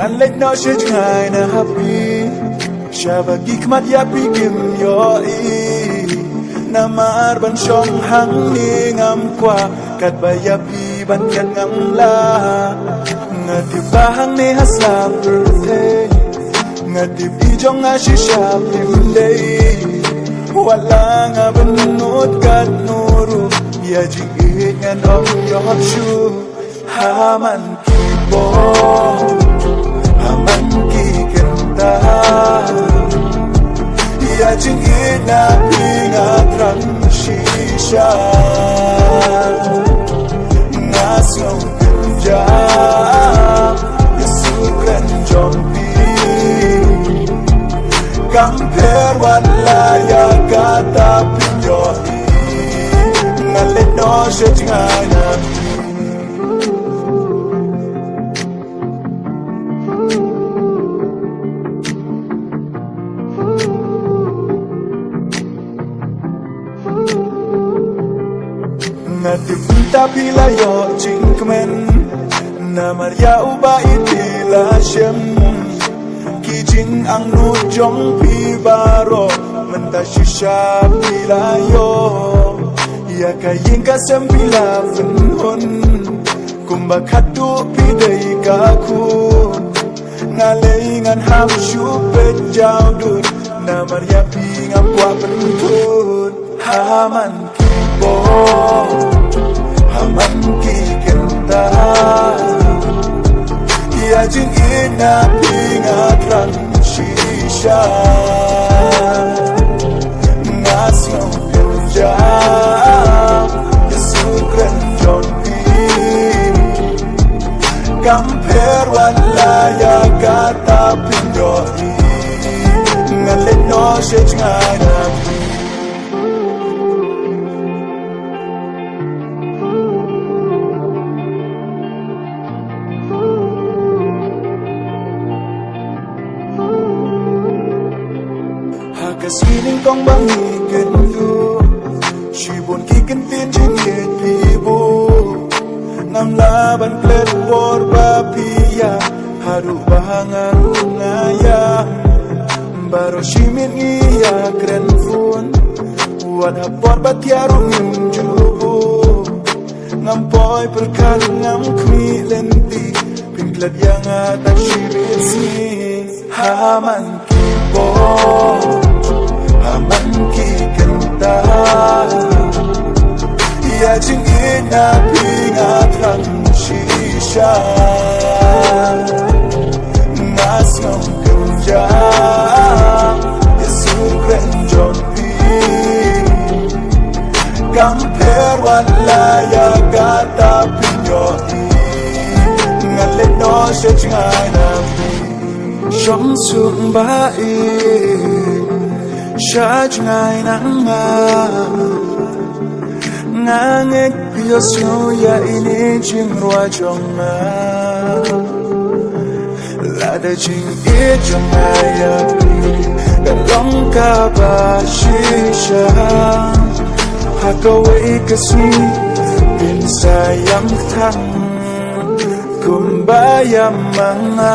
Ngan lek no she ngai na happy Shabagi kmat ya pigim yo I Namar ban shong hang ni ngam kwa Kat baya pi ban kat ngam la Ngatip bahang ni hasla birthday Ngatip ijong nga shisha pimday Wala nga benunut kat nuru Ya jingit ngan om yohop shu Haman kibo Haman ki kenta Ya jingit na pingat rang shisha Ngasong kerja Yasukan jompi Kamper wala ya kata pinjoi Ngalit no siya tingana Natipunta pila yo jingkmen Na Maria uba itila siyem Kijing ang nujong pibaro Menta shisha pila yo Ya kaying kasem pila venhon Kumbakatu pidai kaku Ngalengan ham syupet jaudut Na Maria pingam kwa pentut Haman kibo Haman ki kenta Ya jing ina pingat rang shisha Ngasong kerja Yasukren jompi Kamper wala ya kata pindoi Ngalit no siya jingana Kasining kong bangigan du Shibon kikin tin jingit pibo Ngam laban klet por bapia Haru bahangan ngaya Baro shimin iya kren fun Wad hapor batyaru minjubu Ngam poy perkal ngam kmi lenti Pinklat yang atak shibit si Haman kibo Haman ki kenta Ya jing ina pingat rang shisha Ngasong kerja Yasukren jompi Kamper wala ya kata pinjoi Ngalit no siya jingana Shong sung bai Shaj ngai nang ma Ngangek pios yo ya ini jing rua jong ma Lada jing e jong ya pi Galong ka ba shisha Hakawai kasui Bin sayang tang Kumbaya manga